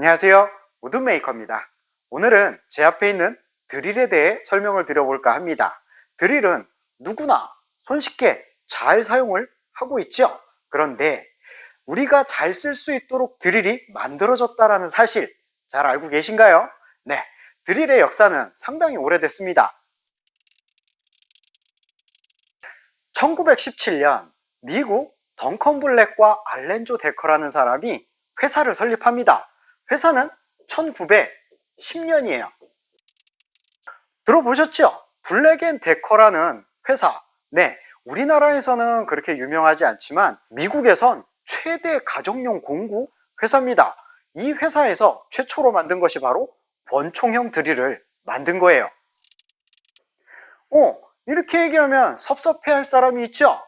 안녕하세요. 우드메이커입니다. 오늘은 제 앞에 있는 드릴에 대해 설명을 드려볼까 합니다. 드릴은 누구나 손쉽게 잘 사용을 하고 있죠. 그런데 우리가 잘 쓸 수 있도록 드릴이 만들어졌다는 사실 잘 알고 계신가요? 네, 드릴의 역사는 상당히 오래됐습니다. 1917년 미국 덩컨 블랙과 알렌조 데커라는 사람이 회사를 설립합니다. 회사는 1910년이에요. 들어보셨죠? 블랙앤데커라는 회사. 네, 우리나라에서는 그렇게 유명하지 않지만 미국에선 최대 가정용 공구 회사입니다. 이 회사에서 최초로 만든 것이 바로 권총형 드릴을 만든 거예요. 이렇게 얘기하면 섭섭해할 사람이 있죠?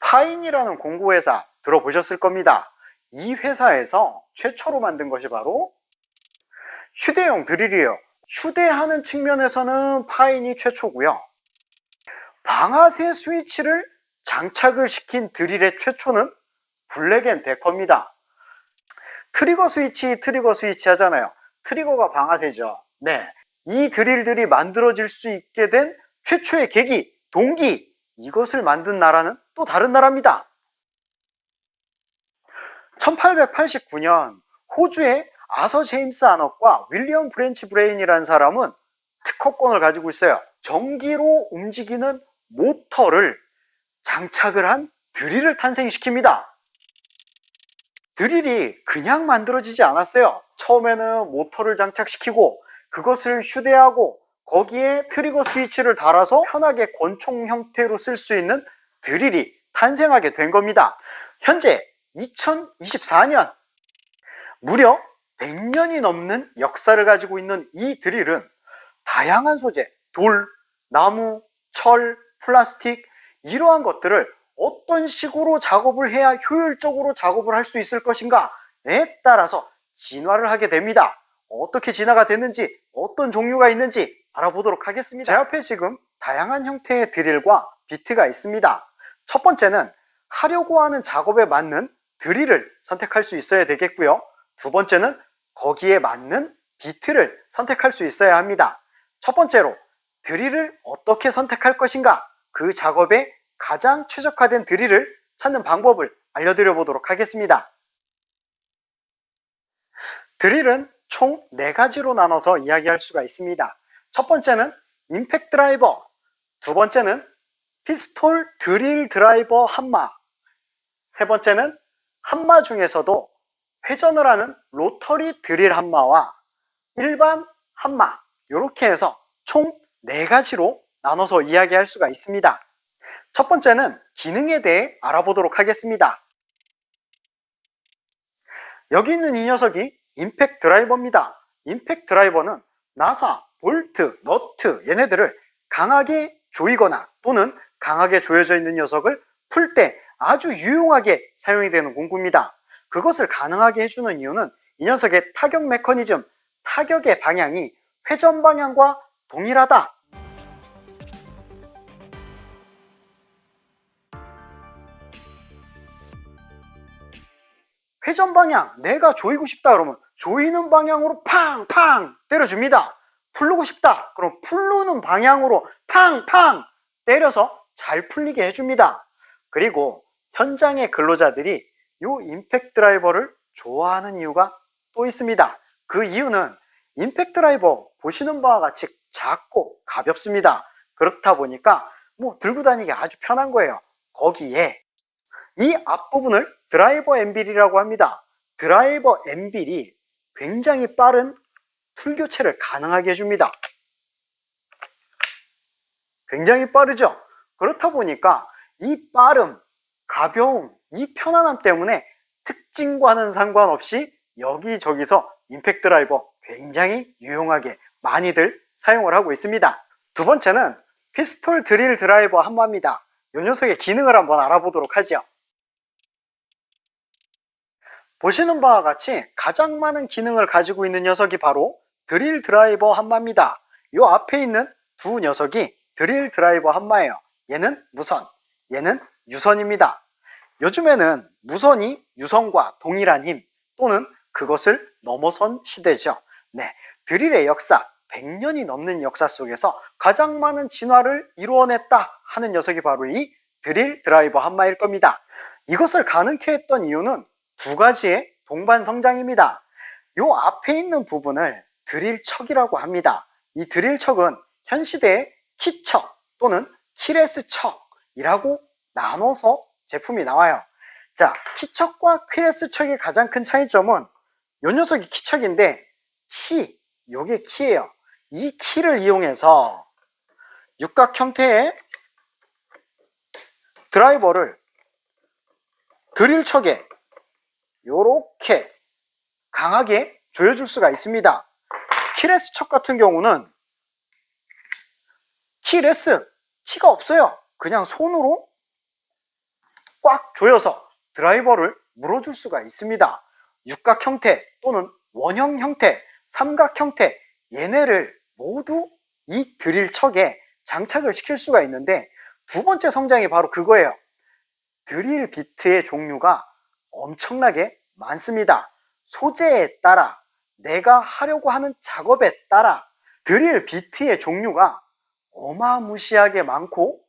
파인이라는 공구회사 들어보셨을 겁니다. 이 회사에서 최초로 만든 것이 바로 휴대용 드릴이에요. 휴대하는 측면에서는 파인이 최초고요. 방아쇠 스위치를 장착을 시킨 드릴의 최초는 블랙앤데커입니다. 트리거 스위치 하잖아요. 트리거가 방아쇠죠. 네, 이 드릴들이 만들어질 수 있게 된 최초의 계기, 동기, 이것을 만든 나라는 또 다른 나라입니다. 1889년 호주의 아서 제임스 아넛과 윌리엄 브랜치 브레인이라는 사람은 특허권을 가지고 있어요. 전기로 움직이는 모터를 장착을 한 드릴을 탄생시킵니다. 드릴이 그냥 만들어지지 않았어요. 처음에는 모터를 장착시키고 그것을 휴대하고 거기에 트리거 스위치를 달아서 편하게 권총 형태로 쓸 수 있는 드릴이 탄생하게 된 겁니다. 현재 2024년 무려 100년이 넘는 역사를 가지고 있는 이 드릴은 다양한 소재, 돌, 나무, 철, 플라스틱 이러한 것들을 어떤 식으로 작업을 해야 효율적으로 작업을 할 수 있을 것인가에 따라서 진화를 하게 됩니다. 어떻게 진화가 됐는지, 어떤 종류가 있는지 알아보도록 하겠습니다. 제 앞에 지금 다양한 형태의 드릴과 비트가 있습니다. 첫 번째는 하려고 하는 작업에 맞는 드릴을 선택할 수 있어야 되겠고요. 두 번째는 거기에 맞는 비트를 선택할 수 있어야 합니다. 첫 번째로 드릴을 어떻게 선택할 것인가, 그 작업에 가장 최적화된 드릴을 찾는 방법을 알려드려 보도록 하겠습니다. 드릴은 총 4가지로 나눠서 이야기할 수가 있습니다. 첫 번째는 임팩트 드라이버, 두 번째는 피스톨 드릴 드라이버 한마, 세 번째는 한마 중에서도 회전을 하는 로터리 드릴 한마와 일반 한마, 이렇게 해서 총 4가지로 나눠서 이야기할 수가 있습니다. 첫 번째는 기능에 대해 알아보도록 하겠습니다. 여기 있는 이 녀석이 임팩트 드라이버입니다. 임팩트 드라이버는 나사, 볼트, 너트 얘네들을 강하게 조이거나 또는 강하게 조여져 있는 녀석을 풀 때 아주 유용하게 사용이 되는 공구입니다. 그것을 가능하게 해주는 이유는 이 녀석의 타격 메커니즘, 타격의 방향이 회전 방향과 동일하다. 회전 방향, 내가 조이고 싶다 그러면 조이는 방향으로 팡팡 때려줍니다. 풀르고 싶다 그럼 풀르는 방향으로 팡팡 때려서 잘 풀리게 해줍니다. 그리고 현장의 근로자들이 이 임팩트 드라이버를 좋아하는 이유가 또 있습니다. 그 이유는 임팩트 드라이버 보시는 바와 같이 작고 가볍습니다. 그렇다 보니까 들고 다니기 아주 편한 거예요. 거기에 이 앞부분을 드라이버 엠빌이라고 합니다. 드라이버 엠빌이 굉장히 빠른 툴 교체를 가능하게 해줍니다. 굉장히 빠르죠? 그렇다 보니까 이 빠름, 가벼움, 이 편안함 때문에 특징과는 상관없이 여기저기서 임팩트 드라이버 굉장히 유용하게 많이들 사용을 하고 있습니다. 두 번째는 피스톨 드릴 드라이버 한마입니다. 이 녀석의 기능을 한번 알아보도록 하죠. 보시는 바와 같이 가장 많은 기능을 가지고 있는 녀석이 바로 드릴 드라이버 한마입니다. 이 앞에 있는 두 녀석이 드릴 드라이버 한마예요. 얘는 무선, 얘는 유선입니다. 요즘에는 무선이 유선과 동일한 힘 또는 그것을 넘어선 시대죠. 네, 드릴의 역사, 100년이 넘는 역사 속에서 가장 많은 진화를 이루어냈다 하는 녀석이 바로 이 드릴 드라이버 한마일 겁니다. 이것을 가능케 했던 이유는 두 가지의 동반 성장입니다. 요 앞에 있는 부분을 드릴척이라고 합니다. 이 드릴척은 현 시대의 키척 또는 키레스척이라고 나눠서 제품이 나와요. 자, 키척과 키레스척의 가장 큰 차이점은 요 녀석이 키척인데 요게 키예요. 이 키를 이용해서 육각 형태의 드라이버를 드릴척에 요렇게 강하게 조여줄 수가 있습니다. 키레스척 같은 경우는 키가 없어요. 그냥 손으로 꽉 조여서 드라이버를 물어줄 수가 있습니다. 육각 형태 또는 원형 형태, 삼각 형태, 얘네를 모두 이 드릴척에 장착을 시킬 수가 있는데, 두 번째 성장이 바로 그거예요. 드릴 비트의 종류가 엄청나게 많습니다. 소재에 따라, 내가 하려고 하는 작업에 따라 드릴 비트의 종류가 어마무시하게 많고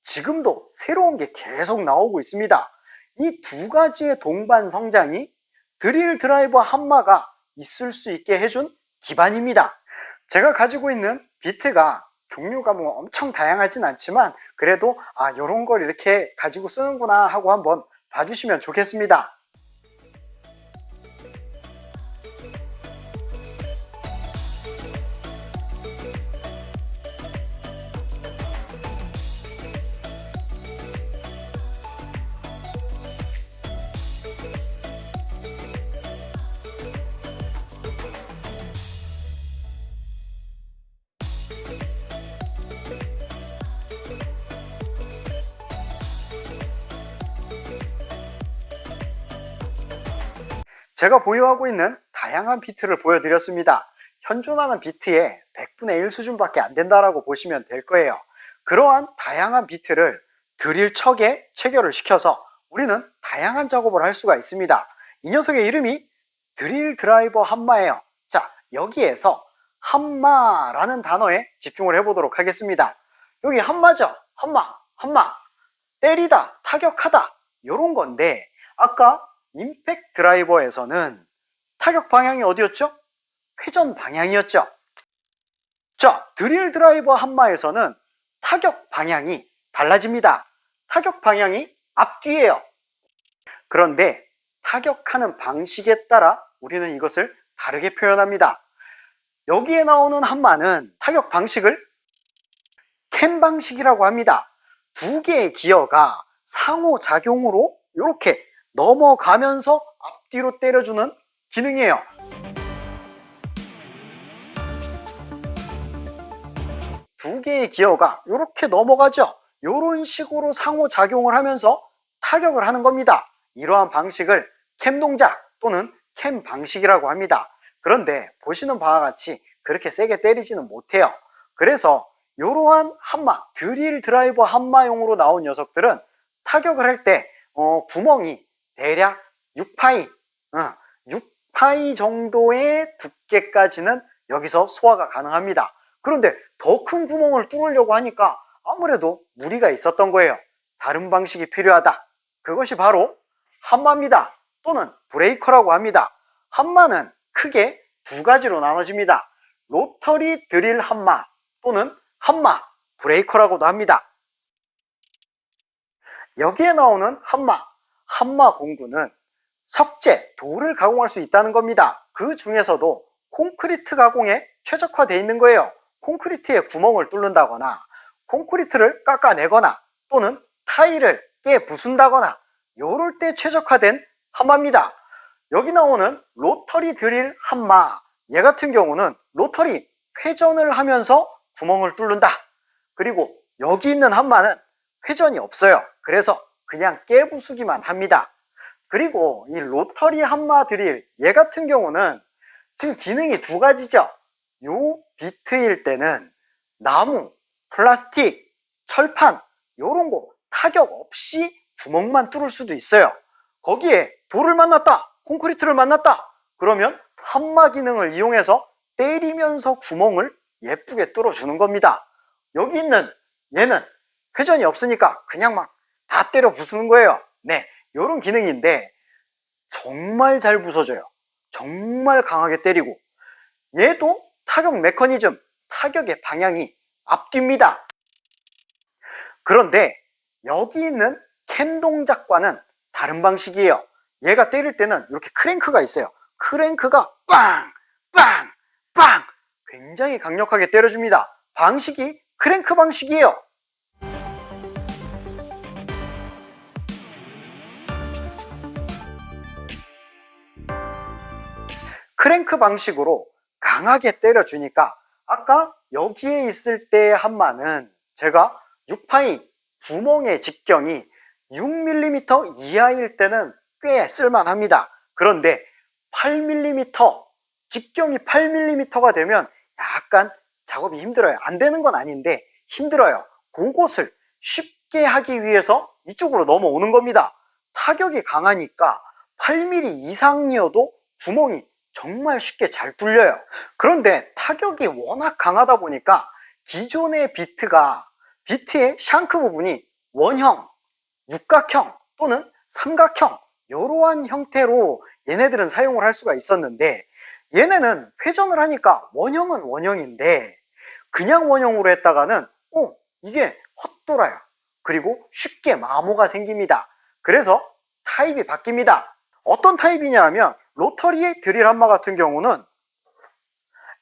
지금도 새로운 게 계속 나오고 있습니다. 이 두 가지의 동반 성장이 드릴 드라이버 한마가 있을 수 있게 해준 기반입니다. 제가 가지고 있는 비트가 종류가 뭐 엄청 다양하진 않지만 그래도 요런 걸 이렇게 가지고 쓰는구나 하고 한번 봐주시면 좋겠습니다. 제가 보유하고 있는 다양한 비트를 보여드렸습니다. 현존하는 비트의 100분의 1 수준밖에 안 된다라고 보시면 될 거예요. 그러한 다양한 비트를 드릴척에 체결을 시켜서 우리는 다양한 작업을 할 수가 있습니다. 이 녀석의 이름이 드릴 드라이버 한마예요. 자, 여기에서 한마라는 단어에 집중을 해보도록 하겠습니다. 여기 한마죠. 한마. 때리다, 타격하다, 요런 건데, 아까 임팩트 드라이버에서는 타격 방향이 어디였죠? 회전 방향이었죠. 자, 드릴 드라이버 한마에서는 타격 방향이 달라집니다. 타격 방향이 앞뒤예요. 그런데 타격하는 방식에 따라 우리는 이것을 다르게 표현합니다. 여기에 나오는 한마는 타격 방식을 캠 방식이라고 합니다. 두 개의 기어가 상호작용으로 이렇게 넘어가면서 앞뒤로 때려주는 기능이에요. 두 개의 기어가 이렇게 넘어가죠. 이런 식으로 상호작용을 하면서 타격을 하는 겁니다. 이러한 방식을 캠 동작 또는 캠 방식이라고 합니다. 그런데 보시는 바와 같이 그렇게 세게 때리지는 못해요. 그래서 이러한 한마, 드릴 드라이버 한마용으로 나온 녀석들은 타격을 할 때 구멍이 대략 6파이 정도의 두께까지는 여기서 소화가 가능합니다. 그런데 더 큰 구멍을 뚫으려고 하니까 아무래도 무리가 있었던 거예요. 다른 방식이 필요하다. 그것이 바로 한마입니다. 또는 브레이커라고 합니다. 한마는 크게 두 가지로 나눠집니다. 로터리 드릴 한마 또는 한마 브레이커라고도 합니다. 여기에 나오는 한마 공구는 석재, 돌을 가공할 수 있다는 겁니다. 그 중에서도 콘크리트 가공에 최적화되어 있는 거예요. 콘크리트에 구멍을 뚫는다거나 콘크리트를 깎아내거나 또는 타일을 깨 부순다거나 요럴 때 최적화된 한마입니다. 여기 나오는 로터리 드릴 한마, 얘 같은 경우는 로터리 회전을 하면서 구멍을 뚫는다. 그리고 여기 있는 한마는 회전이 없어요. 그래서 그냥 깨부수기만 합니다. 그리고 이 로터리 한마 드릴, 얘 같은 경우는 지금 기능이 두 가지죠. 요 비트일 때는 나무, 플라스틱, 철판 요런 거 타격 없이 구멍만 뚫을 수도 있어요. 거기에 돌을 만났다, 콘크리트를 만났다, 그러면 함마 기능을 이용해서 때리면서 구멍을 예쁘게 뚫어주는 겁니다. 여기 있는 얘는 회전이 없으니까 그냥 막 다 때려 부수는 거예요. 네, 이런 기능인데 정말 잘 부서져요. 정말 강하게 때리고, 얘도 타격 메커니즘, 타격의 방향이 앞뒤입니다. 그런데 여기 있는 캠 동작과는 다른 방식이에요. 얘가 때릴 때는 이렇게 크랭크가 있어요. 크랭크가 빵! 빵! 빵! 굉장히 강력하게 때려줍니다. 방식이 크랭크 방식이에요. 크랭크 방식으로 강하게 때려주니까 아까 여기에 있을 때의 함마는 제가 6파이 구멍의 직경이 6mm 이하일 때는 꽤 쓸만합니다. 그런데 8mm, 직경이 8mm가 되면 약간 작업이 힘들어요. 안 되는 건 아닌데 힘들어요. 그것을 쉽게 하기 위해서 이쪽으로 넘어오는 겁니다. 타격이 강하니까 8mm 이상이어도 구멍이 정말 쉽게 잘 뚫려요. 그런데 타격이 워낙 강하다 보니까 기존의 비트의 샹크 부분이 원형, 육각형 또는 삼각형 이러한 형태로 얘네들은 사용을 할 수가 있었는데, 얘네는 회전을 하니까 원형은 원형인데 그냥 원형으로 했다가는 이게 헛돌아요. 그리고 쉽게 마모가 생깁니다. 그래서 타입이 바뀝니다. 어떤 타입이냐 하면 로터리의 드릴 함마 같은 경우는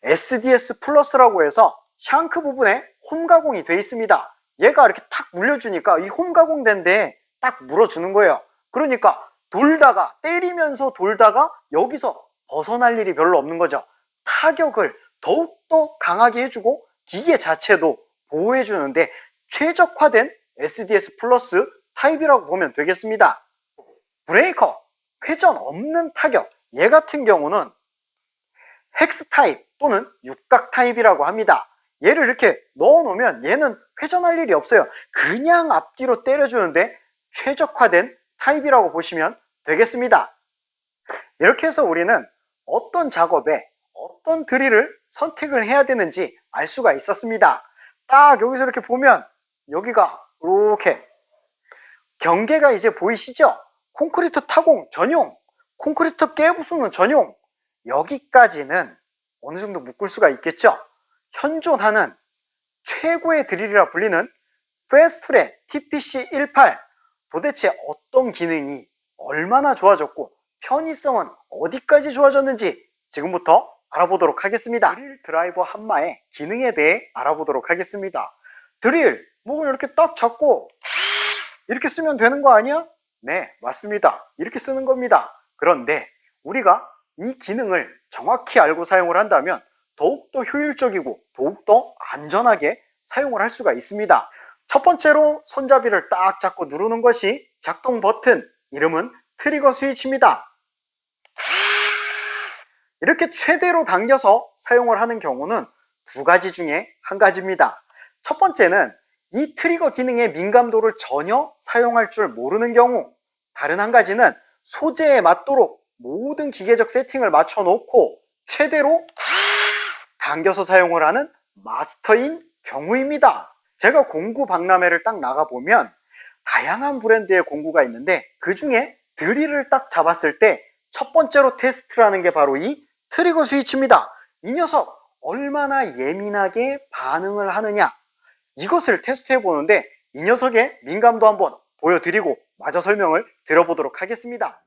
SDS 플러스라고 해서 샹크 부분에 홈 가공이 되어 있습니다. 얘가 이렇게 탁 물려주니까 이 홈 가공된 데에 딱 물어주는 거예요. 그러니까 돌다가, 때리면서 돌다가 여기서 벗어날 일이 별로 없는 거죠. 타격을 더욱더 강하게 해주고 기계 자체도 보호해주는데 최적화된 SDS 플러스 타입이라고 보면 되겠습니다. 브레이커, 회전 없는 타격, 얘 같은 경우는 헥스 타입 또는 육각 타입이라고 합니다. 얘를 이렇게 넣어 놓으면 얘는 회전할 일이 없어요. 그냥 앞뒤로 때려주는데 최적화된 타입이라고 보시면 되겠습니다. 이렇게 해서 우리는 어떤 작업에 어떤 드릴을 선택을 해야 되는지 알 수가 있었습니다. 딱 여기서 이렇게 보면 여기가 이렇게 경계가 이제 보이시죠? 콘크리트 타공 전용, 콘크리트 깨부수는 전용, 여기까지는 어느 정도 묶을 수가 있겠죠? 현존하는 최고의 드릴이라 불리는 페스툴의 TPC18, 도대체 어떤 기능이 얼마나 좋아졌고 편의성은 어디까지 좋아졌는지 지금부터 알아보도록 하겠습니다. 드릴 드라이버 함마의 기능에 대해 알아보도록 하겠습니다. 드릴, 목을 이렇게 딱 잡고 이렇게 쓰면 되는 거 아니야? 네, 맞습니다. 이렇게 쓰는 겁니다. 그런데 우리가 이 기능을 정확히 알고 사용을 한다면 더욱더 효율적이고 더욱더 안전하게 사용을 할 수가 있습니다. 첫 번째로 손잡이를 딱 잡고 누르는 것이 작동 버튼, 이름은 트리거 스위치입니다. 이렇게 최대로 당겨서 사용을 하는 경우는 두 가지 중에 한 가지입니다. 첫 번째는 이 트리거 기능의 민감도를 전혀 사용할 줄 모르는 경우, 다른 한 가지는 소재에 맞도록 모든 기계적 세팅을 맞춰 놓고 최대로 당겨서 사용을 하는 마스터인 경우입니다. 제가 공구 박람회를 딱 나가보면 다양한 브랜드의 공구가 있는데 그 중에 드릴을 딱 잡았을 때 첫 번째로 테스트라는 게 바로 이 트리거 스위치입니다. 이 녀석 얼마나 예민하게 반응을 하느냐, 이것을 테스트해 보는데 이 녀석의 민감도 한번 보여드리고 마저 설명을 드려보도록 하겠습니다.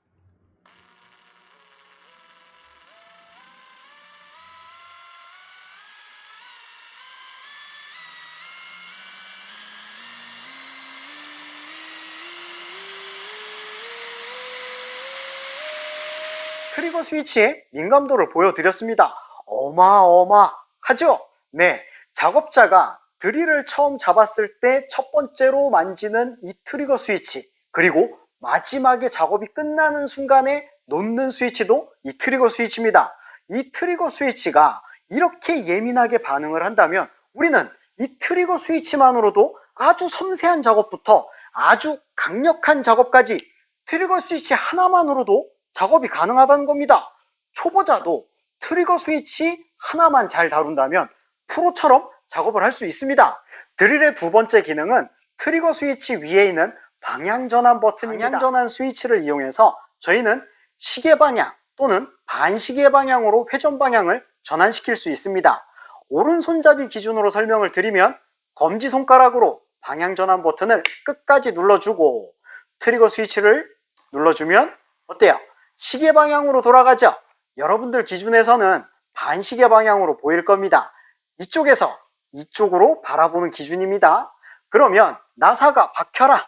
트리거 스위치의 민감도를 보여드렸습니다. 어마어마하죠? 네, 작업자가 드릴을 처음 잡았을 때 첫 번째로 만지는 이 트리거 스위치, 그리고 마지막에 작업이 끝나는 순간에 놓는 스위치도 이 트리거 스위치입니다. 이 트리거 스위치가 이렇게 예민하게 반응을 한다면 우리는 이 트리거 스위치만으로도 아주 섬세한 작업부터 아주 강력한 작업까지 트리거 스위치 하나만으로도 작업이 가능하다는 겁니다. 초보자도 트리거 스위치 하나만 잘 다룬다면 프로처럼 작업을 할 수 있습니다. 드릴의 두 번째 기능은 트리거 스위치 위에 있는 방향 전환 버튼입니다. 방향 전환 스위치를 이용해서 저희는 시계 방향 또는 반시계 방향으로 회전 방향을 전환시킬 수 있습니다. 오른손잡이 기준으로 설명을 드리면 검지손가락으로 방향 전환 버튼을 끝까지 눌러주고 트리거 스위치를 눌러주면 어때요? 시계 방향으로 돌아가죠? 여러분들 기준에서는 반시계 방향으로 보일 겁니다. 이쪽에서 이쪽으로 바라보는 기준입니다. 그러면 나사가 박혀라.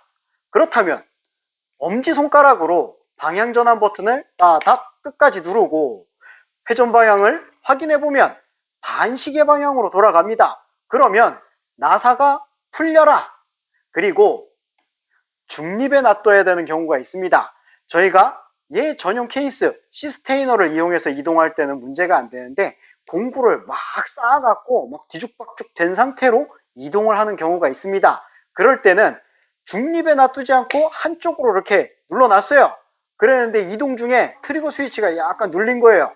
그렇다면 엄지손가락으로 방향 전환 버튼을 따닥 끝까지 누르고 회전 방향을 확인해 보면 반시계 방향으로 돌아갑니다. 그러면 나사가 풀려라. 그리고 중립에 놔둬야 되는 경우가 있습니다. 저희가 얘 전용 케이스 시스테이너를 이용해서 이동할 때는 문제가 안 되는데 공구를 막 쌓아갖고 막 뒤죽박죽 된 상태로 이동을 하는 경우가 있습니다. 그럴 때는 중립에 놔두지 않고 한쪽으로 이렇게 눌러놨어요. 그랬는데 이동 중에 트리거 스위치가 약간 눌린 거예요.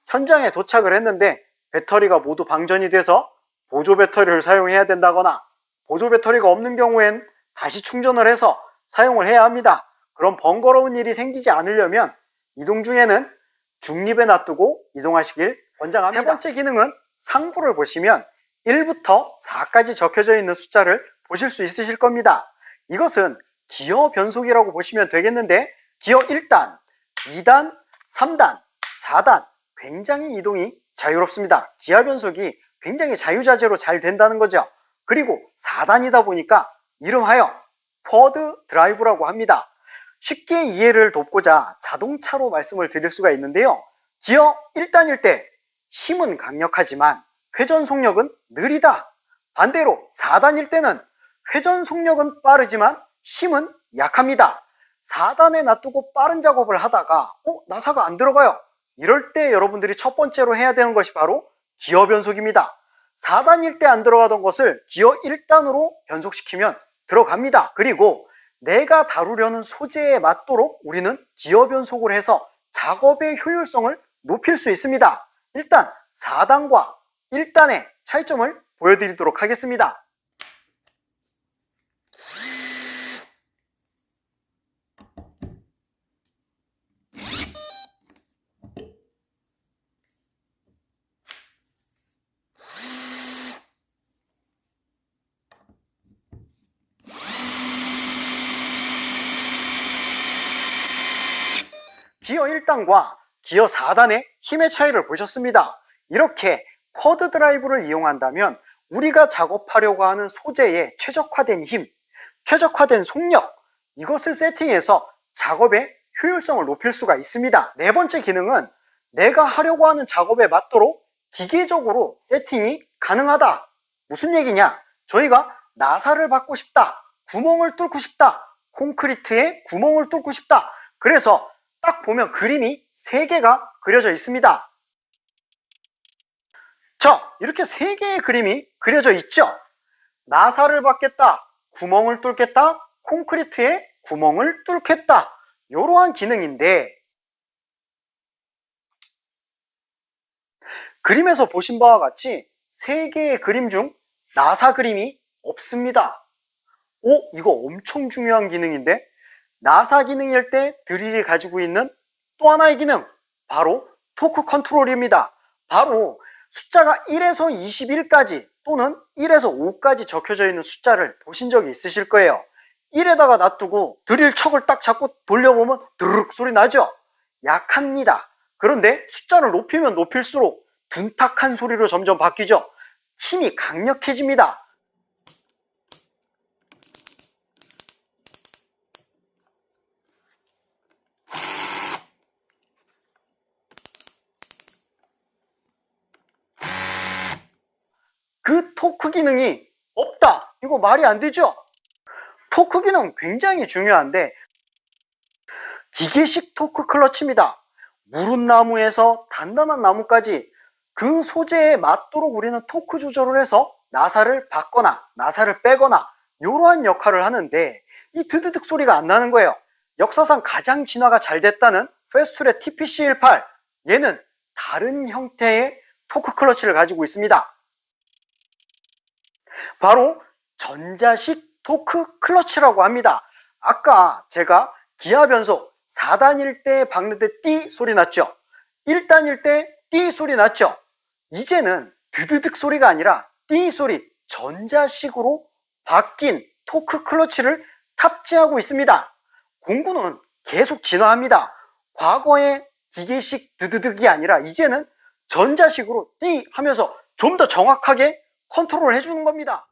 현장에 도착을 했는데 배터리가 모두 방전이 돼서 보조 배터리를 사용해야 된다거나 보조 배터리가 없는 경우엔 다시 충전을 해서 사용을 해야 합니다. 그럼 번거로운 일이 생기지 않으려면 이동 중에는 중립에 놔두고 이동하시길 권장합니다. 세 번째 기능은 상부를 보시면 1부터 4까지 적혀져 있는 숫자를 보실 수 있으실 겁니다. 이것은 기어 변속이라고 보시면 되겠는데 기어 1단, 2단, 3단, 4단 굉장히 이동이 자유롭습니다. 기어 변속이 굉장히 자유자재로 잘 된다는 거죠. 그리고 4단이다 보니까 이름하여 쿼드 드라이브라고 합니다. 쉽게 이해를 돕고자 자동차로 말씀을 드릴 수가 있는데요. 기어 1단일 때 힘은 강력하지만 회전 속력은 느리다. 반대로 4단일 때는 회전 속력은 빠르지만 힘은 약합니다. 4단에 놔두고 빠른 작업을 하다가 나사가 안 들어가요. 이럴 때 여러분들이 첫 번째로 해야 되는 것이 바로 기어 변속입니다. 4단일 때 안 들어가던 것을 기어 1단으로 변속시키면 들어갑니다. 그리고 내가 다루려는 소재에 맞도록 우리는 기어 변속을 해서 작업의 효율성을 높일 수 있습니다. 일단 4단과 1단의 차이점을 보여드리도록 하겠습니다. 기어 1단과 기어 4단의 힘의 차이를 보셨습니다. 이렇게 쿼드 드라이브를 이용한다면 우리가 작업하려고 하는 소재에 최적화된 힘, 최적화된 속력 이것을 세팅해서 작업의 효율성을 높일 수가 있습니다. 네 번째 기능은 내가 하려고 하는 작업에 맞도록 기계적으로 세팅이 가능하다. 무슨 얘기냐? 저희가 나사를 받고 싶다. 구멍을 뚫고 싶다. 콘크리트에 구멍을 뚫고 싶다. 그래서 딱 보면 그림이 3개가 그려져 있습니다. 자, 이렇게 3개의 그림이 그려져 있죠? 나사를 받겠다, 구멍을 뚫겠다, 콘크리트에 구멍을 뚫겠다. 이러한 기능인데 그림에서 보신 바와 같이 3개의 그림 중 나사 그림이 없습니다. 이거 엄청 중요한 기능인데 나사 기능일 때 드릴이 가지고 있는 또 하나의 기능 바로 토크 컨트롤입니다. 바로 숫자가 1에서 21까지 또는 1에서 5까지 적혀져 있는 숫자를 보신 적이 있으실 거예요. 1에다가 놔두고 드릴 척을 딱 잡고 돌려보면 드르륵 소리 나죠? 약합니다. 그런데 숫자를 높이면 높일수록 둔탁한 소리로 점점 바뀌죠? 힘이 강력해집니다. 그 토크 기능이 없다. 이거 말이 안 되죠? 토크 기능 굉장히 중요한데 기계식 토크 클러치입니다. 무릇나무에서 단단한 나무까지 그 소재에 맞도록 우리는 토크 조절을 해서 나사를 받거나 나사를 빼거나 이러한 역할을 하는데 이 드드득 소리가 안 나는 거예요. 역사상 가장 진화가 잘 됐다는 페스툴의 TPC18, 얘는 다른 형태의 토크 클러치를 가지고 있습니다. 바로 전자식 토크 클러치라고 합니다. 아까 제가 기아 변속 4단일 때 박는 데 띠 소리 났죠? 1단일 때 띠 소리 났죠? 이제는 드드득 소리가 아니라 띠 소리, 전자식으로 바뀐 토크 클러치를 탑재하고 있습니다. 공구는 계속 진화합니다. 과거의 기계식 드드득이 아니라 이제는 전자식으로 띠 하면서 좀 더 정확하게 컨트롤 해주는 겁니다.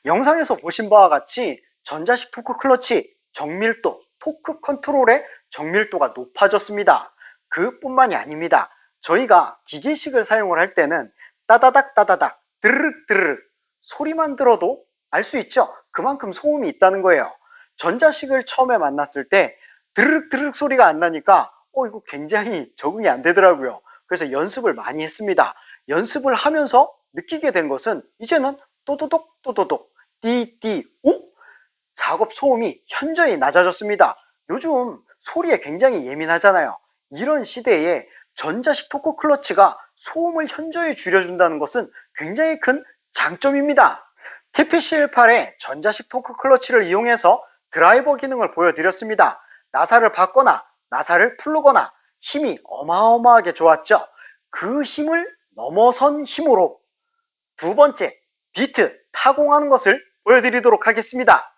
영상에서 보신 바와 같이 전자식 토크 클러치 정밀도, 토크 컨트롤의 정밀도가 높아졌습니다. 그뿐만이 아닙니다. 저희가 기계식을 사용을 할 때는 따다닥 따다닥 드르륵 드르륵 소리만 들어도 알 수 있죠. 그만큼 소음이 있다는 거예요. 전자식을 처음에 만났을 때 드르륵 드르륵 소리가 안 나니까 이거 굉장히 적응이 안 되더라고요. 그래서 연습을 많이 했습니다. 연습을 하면서 느끼게 된 것은 이제는 또도독 또도독 띠띠오 작업 소음이 현저히 낮아졌습니다. 요즘 소리에 굉장히 예민하잖아요. 이런 시대에 전자식 토크 클러치가 소음을 현저히 줄여준다는 것은 굉장히 큰 장점입니다. TPC18의 전자식 토크 클러치를 이용해서 드라이버 기능을 보여드렸습니다. 나사를 받거나 나사를 풀거나 힘이 어마어마하게 좋았죠. 그 힘을 넘어선 힘으로 두 번째 비트 타공하는 것을 보여드리도록 하겠습니다.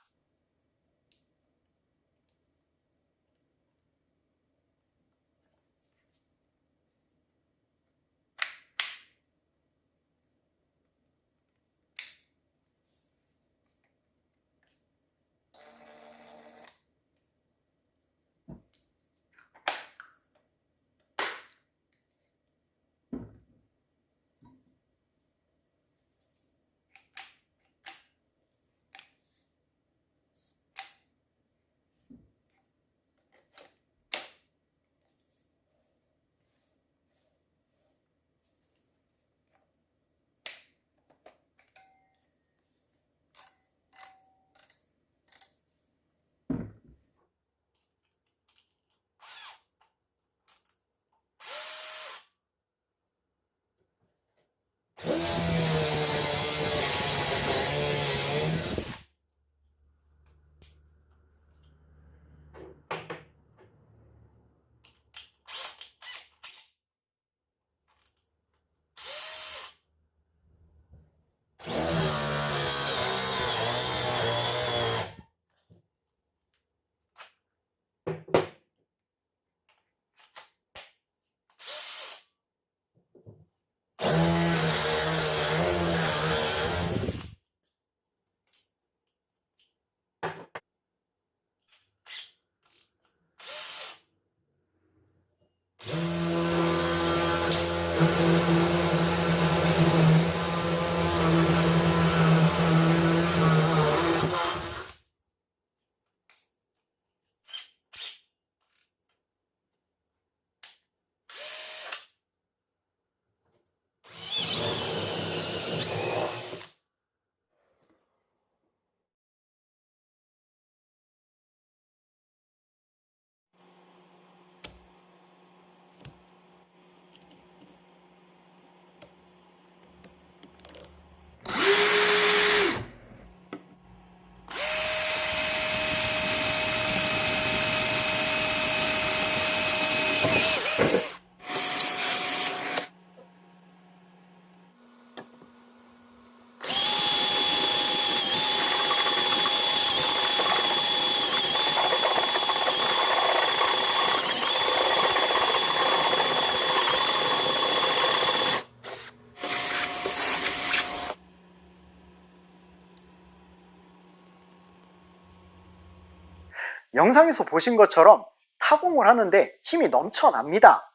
영상에서 보신 것처럼 타공을 하는데 힘이 넘쳐납니다.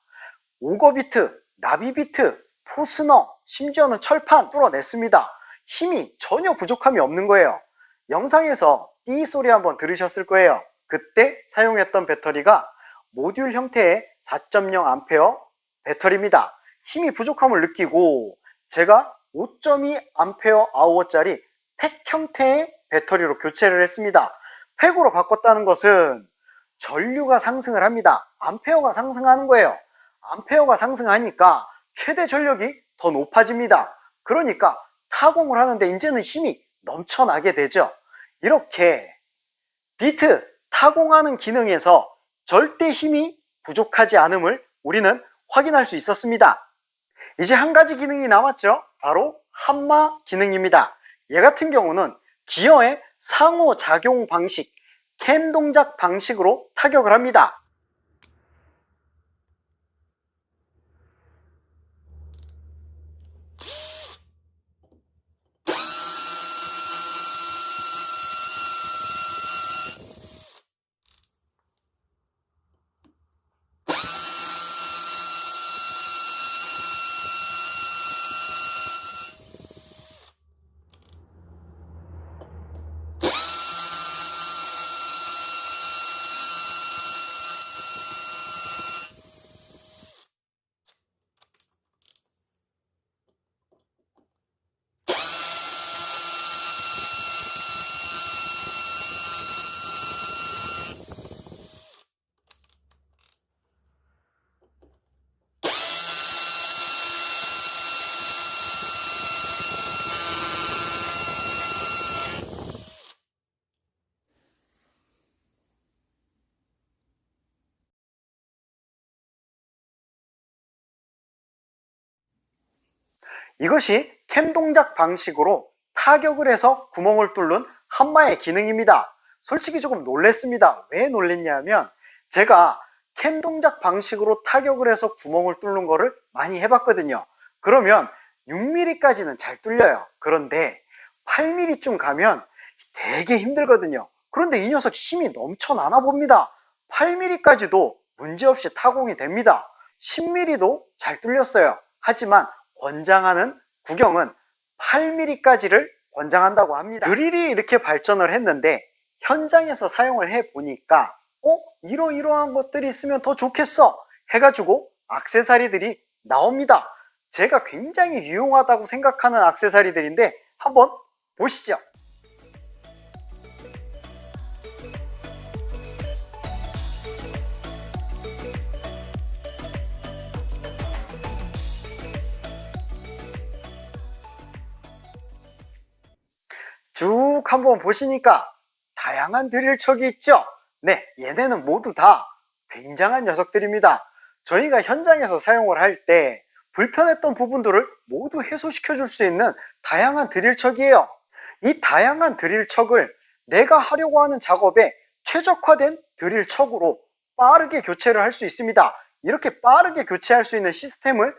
오거비트, 나비비트, 포스너, 심지어는 철판 뚫어냈습니다. 힘이 전혀 부족함이 없는 거예요. 영상에서 띠 소리 한번 들으셨을 거예요. 그때 사용했던 배터리가 모듈 형태의 4.0A 배터리입니다. 힘이 부족함을 느끼고 제가 5.2Ah 팩 형태의 배터리로 교체를 했습니다. 팩으로 바꿨다는 것은 전류가 상승을 합니다. 암페어가 상승하는 거예요. 암페어가 상승하니까 최대 전력이 더 높아집니다. 그러니까 타공을 하는데 이제는 힘이 넘쳐나게 되죠. 이렇게 비트 타공하는 기능에서 절대 힘이 부족하지 않음을 우리는 확인할 수 있었습니다. 이제 한 가지 기능이 남았죠. 바로 한마 기능입니다. 얘 같은 경우는 기어의 상호작용 방식, 캠 동작 방식으로 타격을 합니다. 이것이 캠 동작 방식으로 타격을 해서 구멍을 뚫는 한마의 기능입니다. 솔직히 조금 놀랬습니다. 왜 놀랬냐면 제가 캠 동작 방식으로 타격을 해서 구멍을 뚫는 거를 많이 해봤거든요. 그러면 6mm까지는 잘 뚫려요. 그런데 8mm쯤 가면 되게 힘들거든요. 그런데 이 녀석 힘이 넘쳐나나 봅니다. 8mm까지도 문제없이 타공이 됩니다. 10mm도 잘 뚫렸어요. 하지만 권장하는 구경은 8mm까지를 권장한다고 합니다. 드릴이 이렇게 발전을 했는데 현장에서 사용을 해보니까 이러이러한 것들이 있으면 더 좋겠어 해가지고 액세서리들이 나옵니다. 제가 굉장히 유용하다고 생각하는 액세서리들인데 한번 보시죠. 쭉 한번 보시니까 다양한 드릴척이 있죠. 네, 얘네는 모두 다 굉장한 녀석들입니다. 저희가 현장에서 사용을 할 때 불편했던 부분들을 모두 해소시켜 줄 수 있는 다양한 드릴척이에요. 이 다양한 드릴척을 내가 하려고 하는 작업에 최적화된 드릴척으로 빠르게 교체를 할 수 있습니다. 이렇게 빠르게 교체할 수 있는 시스템을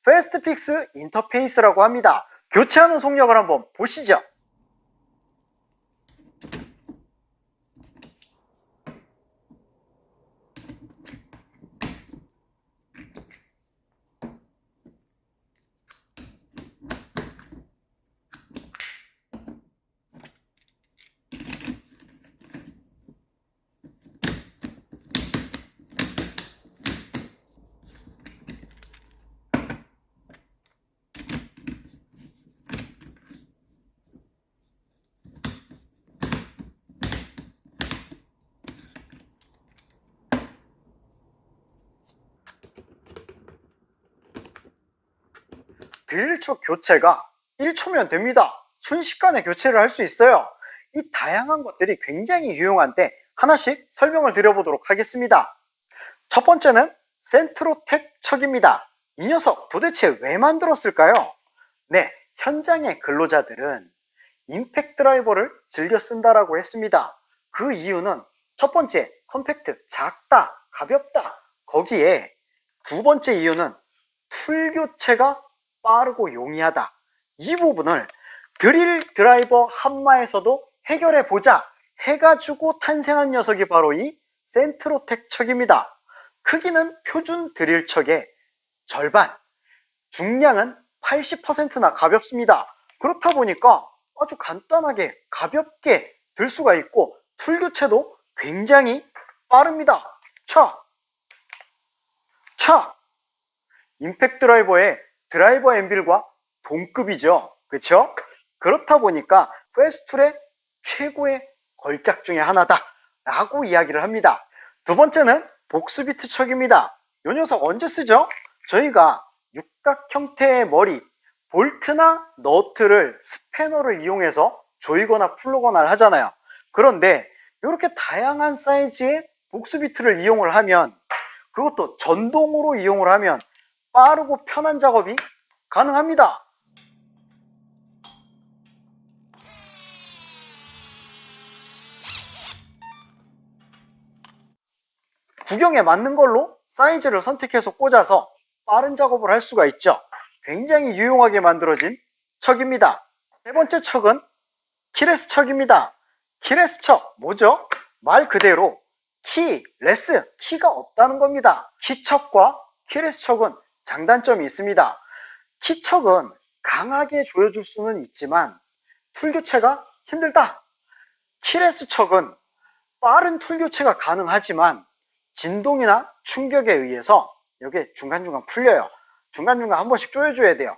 패스트픽스 인터페이스라고 합니다. 교체하는 속력을 한번 보시죠. 드릴촉 교체가 1초면 됩니다. 순식간에 교체를 할 수 있어요. 이 다양한 것들이 굉장히 유용한데 하나씩 설명을 드려보도록 하겠습니다. 첫 번째는 센트로텍 척입니다. 이 녀석 도대체 왜 만들었을까요? 네, 현장의 근로자들은 임팩트 드라이버를 즐겨 쓴다라고 했습니다. 그 이유는 첫 번째, 컴팩트, 작다, 가볍다. 거기에 두 번째 이유는 툴 교체가 빠르고 용이하다. 이 부분을 드릴 드라이버 한마에서도 해결해 보자 해가지고 탄생한 녀석이 바로 이 센트로텍 척입니다. 크기는 표준 드릴 척의 절반, 중량은 80%나 가볍습니다. 그렇다 보니까 아주 간단하게 가볍게 들 수가 있고 툴 교체도 굉장히 빠릅니다. 차! 임팩트 드라이버의 드라이버 앰빌과 동급이죠. 그렇죠? 그렇다 보니까 페스툴의 최고의 걸작 중에 하나다 라고 이야기를 합니다. 두 번째는 복스비트 척입니다. 이 녀석 언제 쓰죠? 저희가 육각 형태의 머리, 볼트나 너트를 스패너를 이용해서 조이거나 풀거나 하잖아요. 그런데 이렇게 다양한 사이즈의 복스비트를 이용을 하면, 그것도 전동으로 이용을 하면 빠르고 편한 작업이 가능합니다. 구경에 맞는 걸로 사이즈를 선택해서 꽂아서 빠른 작업을 할 수가 있죠. 굉장히 유용하게 만들어진 척입니다. 세 번째 척은 키레스 척입니다. 키레스 척 뭐죠? 말 그대로 키레스, 키가 없다는 겁니다. 키척과 키레스 척은 장단점이 있습니다. 키척은 강하게 조여줄 수는 있지만 툴 교체가 힘들다. 키레스 척은 빠른 툴 교체가 가능하지만 진동이나 충격에 의해서 이게 중간중간 풀려요. 중간중간 한 번씩 조여줘야 돼요.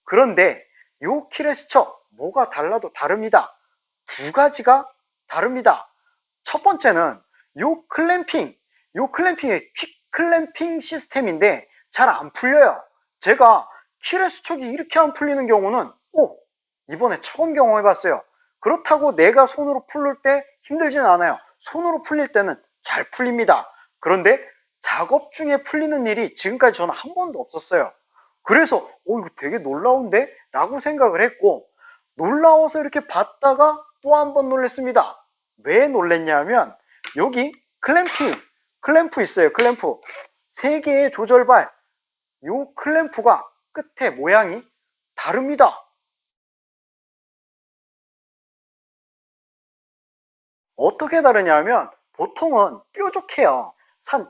그런데 요 키레스 척 뭐가 달라도 다릅니다. 두 가지가 다릅니다. 첫 번째는 요 클램핑의 퀵 클램핑 시스템인데 잘 안 풀려요. 제가 키레스 척이 이렇게 안 풀리는 경우는 이번에 처음 경험해봤어요. 그렇다고 내가 손으로 풀릴 때 힘들진 않아요. 손으로 풀릴 때는 잘 풀립니다. 그런데 작업 중에 풀리는 일이 지금까지 저는 한 번도 없었어요. 그래서 이거 되게 놀라운데? 라고 생각을 했고, 놀라워서 이렇게 봤다가 또 한 번 놀랐습니다. 왜 놀랬냐면 여기 클램프 있어요. 클램프 3개의 조절발, 요 클램프가 끝에 모양이 다릅니다. 어떻게 다르냐면 보통은 뾰족해요.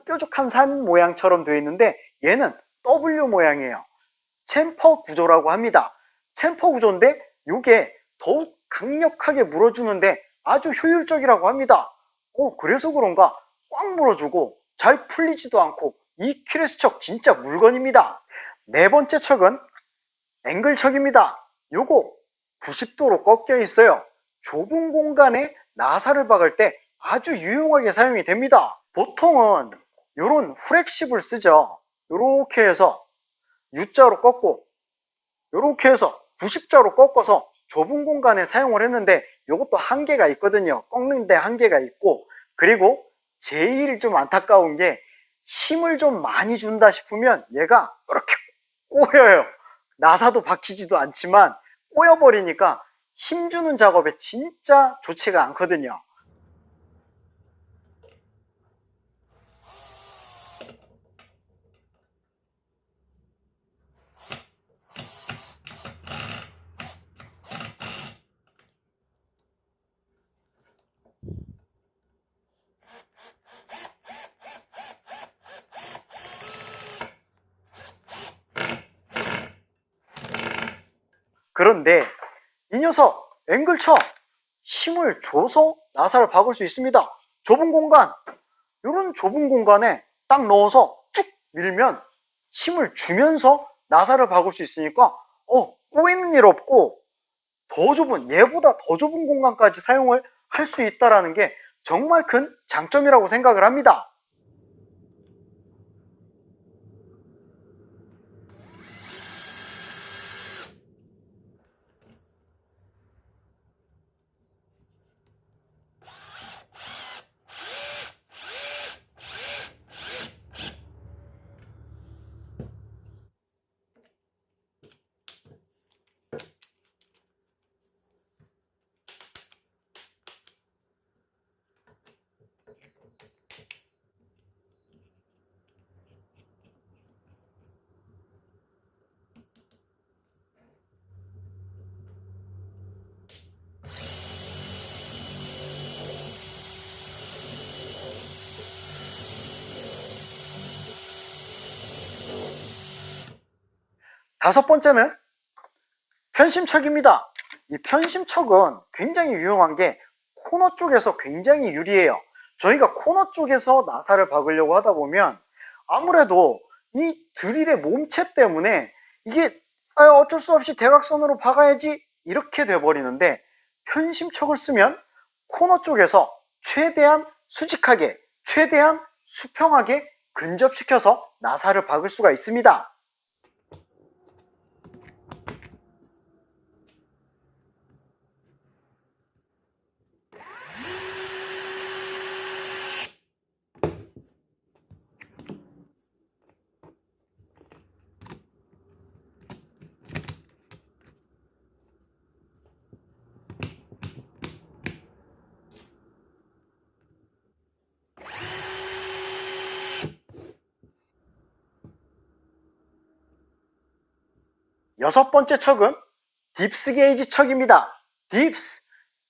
뾰족한 산 모양처럼 되어 있는데 얘는 W 모양이에요. 챔퍼 구조라고 합니다. 챔퍼 구조인데 이게 더욱 강력하게 물어주는데 아주 효율적이라고 합니다. 그래서 그런가 꽉 물어주고 잘 풀리지도 않고 이 키레스 척 진짜 물건입니다. 네 번째 척은 앵글 척입니다. 요거 90도로 꺾여 있어요. 좁은 공간에 나사를 박을 때 아주 유용하게 사용이 됩니다. 보통은 요런 후렉십을 쓰죠. 요렇게 해서 U자로 꺾고 요렇게 해서 90자로 꺾어서 좁은 공간에 사용을 했는데 요것도 한계가 있거든요. 꺾는데 한계가 있고, 그리고 제일 좀 안타까운 게 힘을 좀 많이 준다 싶으면 얘가 이렇게 꼬여요. 나사도 박히지도 않지만 꼬여버리니까 힘주는 작업에 진짜 좋지가 않거든요. 그런데 이 녀석 앵글쳐 힘을 줘서 나사를 박을 수 있습니다. 좁은 공간, 이런 좁은 공간에 딱 넣어서 쭉 밀면 힘을 주면서 나사를 박을 수 있으니까 꼬이는 일 없고 얘보다 더 좁은 공간까지 사용을 할 수 있다는 게 정말 큰 장점이라고 생각을 합니다. 다섯 번째는 편심척입니다. 이 편심척은 굉장히 유용한 게 코너 쪽에서 굉장히 유리해요. 저희가 코너 쪽에서 나사를 박으려고 하다 보면 아무래도 이 드릴의 몸체 때문에 이게 어쩔 수 없이 대각선으로 박아야지 이렇게 돼버리는데, 편심척을 쓰면 코너 쪽에서 최대한 수직하게, 최대한 수평하게 근접시켜서 나사를 박을 수가 있습니다. 여섯 번째 척은 딥스 게이지 척입니다. 딥스,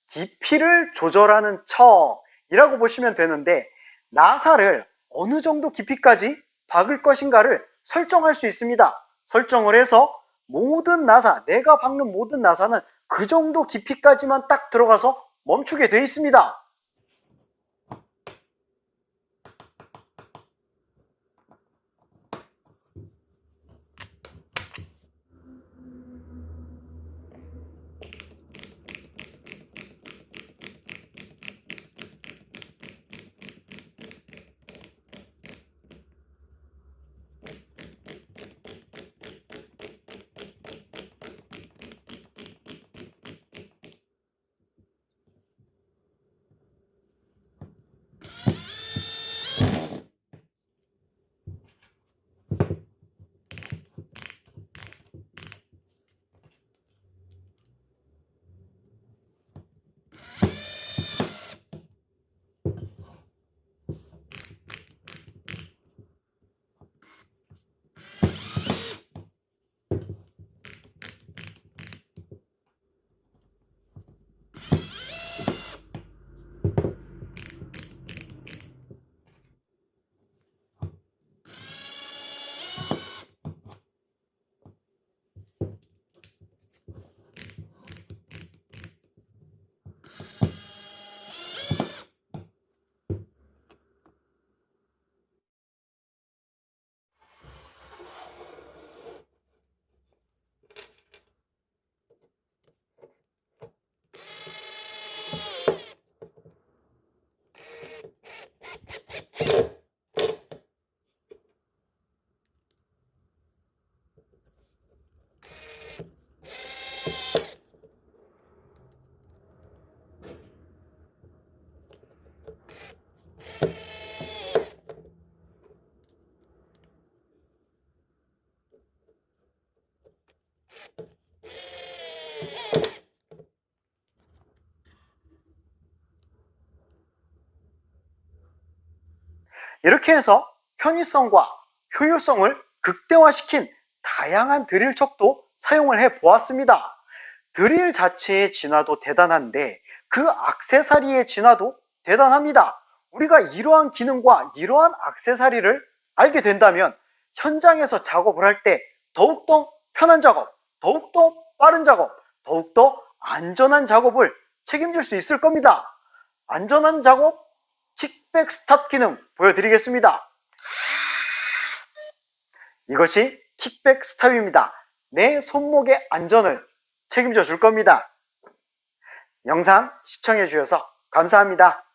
깊이를 조절하는 척이라고 보시면 되는데, 나사를 어느 정도 깊이까지 박을 것인가를 설정할 수 있습니다. 설정을 해서 모든 나사, 내가 박는 모든 나사는 그 정도 깊이까지만 딱 들어가서 멈추게 되어 있습니다. 이렇게 해서 편의성과 효율성을 극대화시킨 다양한 드릴 척도 사용을 해 보았습니다. 드릴 자체의 진화도 대단한데 그 액세서리의 진화도 대단합니다. 우리가 이러한 기능과 이러한 액세서리를 알게 된다면 현장에서 작업을 할 때 더욱더 편한 작업, 더욱더 빠른 작업, 더욱더 안전한 작업을 책임질 수 있을 겁니다. 안전한 작업 킥백 스탑 기능 보여드리겠습니다. 이것이 킥백 스탑입니다. 내 손목의 안전을 책임져 줄 겁니다. 영상 시청해 주셔서 감사합니다.